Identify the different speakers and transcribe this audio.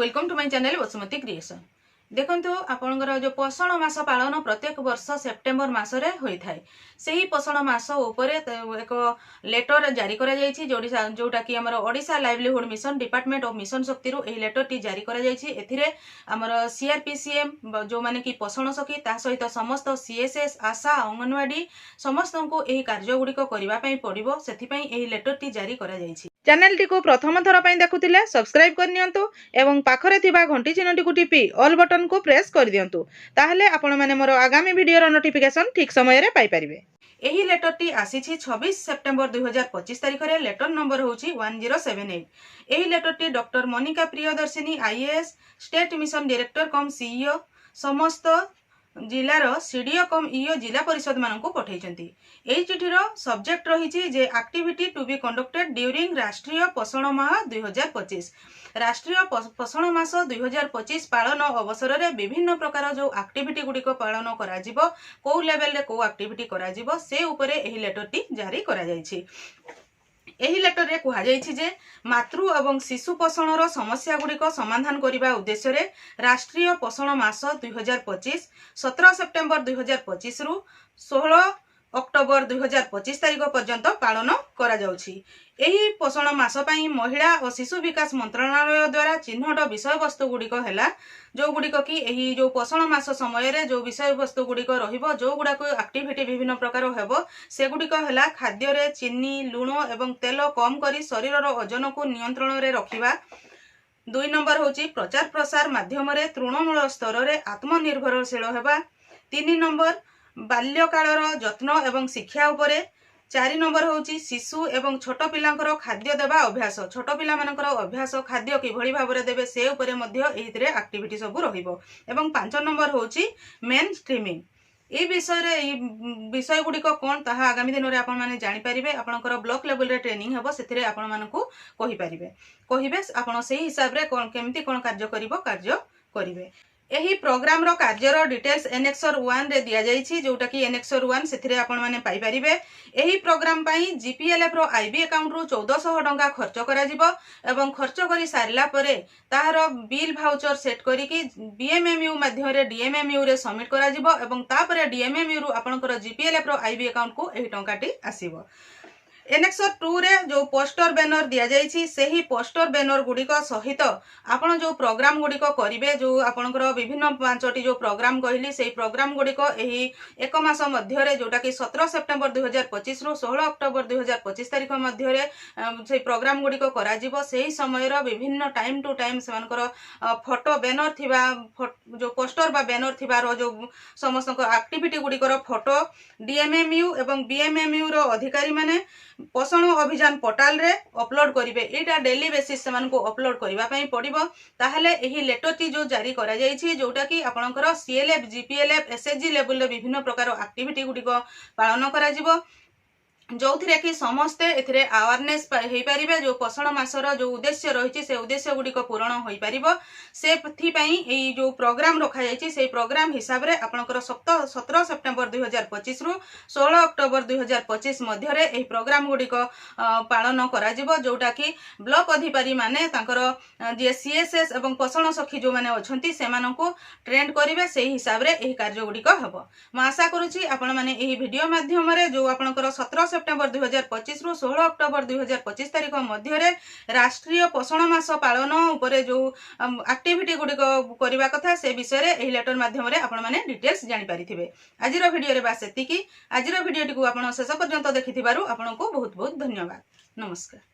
Speaker 1: Welcome to my channel Vasumati creation. देखंतु आपनकर जो पोषण मास पालन प्रत्येक वर्ष सेप्टेम्बर मासरे होई थाए। सेही पोषण मास उपरे एक लेटर जारी करा जायछि जोटा कि हमर Odisha livelihood mission department of mission शक्ति रु एही लेटर टी जारी करा जायछि। एथिरे हमर सीआरपीसीएम जो माने कि पोषण सखी ता सहित समस्त सीएसएस आशा अंगनवाड़ी समस्त को एही कार्य गुडी को करिवा पई पड़िबो, सेथि पई एही लेटर टी जारी करा जायछि। चैनल टी को प्रथम थर पई देखुथिले सब्सक्राइब कर नियंतु एवं पाखरे थिबा घंटी चिन्हटी को टिपि ऑल बटन को प्रेस कर दियंतु, ताहले आपण माने मोर आगामी वीडियो रो नोटिफिकेशन ठीक समय रे पाई परिबे। एही लेटर टी आसीछि 26 सेप्टेम्बर 2025 तारिख रे। लेटर नंबर होछि 1078। एही लेटर टी doctor Monika Priyadarshini IAS state mission director cum CEO समस्त जिलार सीडीओ कम ईओ जिला परिषद मानक पठाइछन्ती। एही चिठीर सब्जेक्ट रहिछि जे activity to be conducted during Rashtriya Poshan माह 2025। राष्ट्रीय पोषण मास 2025 पालन अवसर रे विभिन्न प्रकार जो एक्टिविटी गुडिक पालन करा जिवो, को लेवल रे को एक्टिविटी करा जिवो से उपरे एही लेटर टी जारी करा जायछि। एही लेटर रे कुहा जायछि जे मातृ एवं शिशु पोषणर समस्या गुडिक समाधान करिबा उद्देश्य रे राष्ट्रीय पोषण मास 2025 17 सेप्टेम्बर 2025 रु 16 अक्टोबर 2025 तारिख पर्यंत पालन करा जाउछि। एही पोषण मास पई महिला और शिशु विकास मंत्रालय द्वारा चिन्हट विषय वस्तु गुडिक हैला जो गुडिक कि एही जो पोषण मास समय रे जो विषय वस्तु गुडिक रहिबो, जो गुडा को एक्टिविटी विभिन्न प्रकार हेबो से गुडिक हैला खाद्य रे चीनी लूण एवं तेल कम करी शरीर रो ओजन को नियंत्रण रे रखिबा। 2 नंबर होची प्रचार प्रसार माध्यम रे तृणमूल स्तर रे आत्मनिर्भरशील हेबा। 3 नंबर बाल्यकालर जत्न एवं शिक्षा उपरे। 4 नंबर होची शिशु एवं छोट पिलांकर खाद्य देबा अभ्यास, छोट पिला मानकर अभ्यास खाद्य किभଳି भाबरे देबे से उपरे मध्य एहितरे एक्टिविटी सब रहिबो। एवं 5 नंबर होची मेन स्ट्रीमिंग। ए विषय गुडिक कोन ताहा आगामी दिन रे आपण माने जानि परिबे। आपनकर ब्लॉक लेवल रे ट्रेनिंग हेबो, सेथिरे आपण मानकू कहि परिबे आपण सेही हिसाब रे कोन केमती कोन कार्य करिवे। एही प्रोग्राम रो कार्यर डिटेल्स एनेक्सर 1 रे दिया जायछि, जोटा कि एनेक्सर 1 सेथिरे आपण माने पाई परिबे। एही प्रोग्राम पई जीपीएलएफ रो आईबी अकाउंट रु 1400 टंका खर्च करा जिवो एवं खर्च करी सारिला परे ताहार बिल भाउचर सेट करी कि बीएमएमयू माध्यम रे डीएमएमयू रे सबमिट करा जिवो एवं तापरे डीएमएमयू रु आपनकर जीपीएलएफ रो आईबी अकाउंट को एही टंकाटी आसीबो। एनेक्सर 2 रे जो पोस्टर बैनर दिया जायछि सेही पोस्टर बैनर गुडिक सहित आपण जो प्रोग्राम गुडिक करिवे, जो आपनकर विभिन्न 5टी जो प्रोग्राम कहली सेही प्रोग्राम गुडिक एही एक मास मध्य रे जोटा कि 17 सेप्टेम्बर 2025 रु 16 अक्टोबर 2025 तारिख मध्य रे सेही प्रोग्राम गुडिक करा जिवो। सेही समय रो विभिन्न टाइम टू टाइम सेमानकर फोटो बैनर थिबा जो पोस्टर बा बैनर थिबा रो जो समस्त एक्टिविटी गुडिकर फोटो डीएमएमयू एवं बीएमएमयू रो अधिकारी माने पोषण अभियान पोर्टाल रे अपलोड करिवे। एटा डेली बेसिस समान को अपलोड करिवा पई पड़िबो। ताहले एही लेटर टी जो जारी करा जायछि जोटा कि आपनकर सीएलएफ जीपीएलएफ एसएचजी लेवल रे विभिन्न प्रकार एक्टिविटी गुडी को पालन करा जिवो, जोथिरे कि समस्ते एथिरे अवेयरनेस हेई परिबे। जो पोषण मासर जो उद्देश्य रहिछि से उद्देश्य गुडी को पूर्ण होई परिबो। सेथि पई एई जो प्रोग्राम रखा जायछि से प्रोग्राम हिसाब रे आपनकर 17 सेप्टेम्बर 2025 रु 16 अक्टोबर 2025 मध्य रे एही प्रोग्राम गुडी को पालन करा जिवो, जोटा कि ब्लॉक अधिकारी माने तांकर जे सीएसएस एवं पोषण सखी जो माने अछंती से मानकू ट्रेन करिवे। सेही हिसाब रे एही कार्य गुडी को हबो। म आशा करूछि आपण माने एही वीडियो माध्यम रे जो आपनकर 17 सेप्टेम्बर 2025 रु 16 अक्टोबर 2025 तारिख मध्य रे राष्ट्रीय पोषण मास पालन उपरे जो एक्टिविटी गुडी करबा कथा से विषय रे एही लेटर माध्यम रे आपण माने डिटेल्स जानि परिथिबे। आजिरो वीडियो रे बास एतिकी। आजिरो वीडियो टी को आपण शेष पर्यंत देखिथिबारु आपनको बहुत बहुत धन्यवाद। नमस्कार।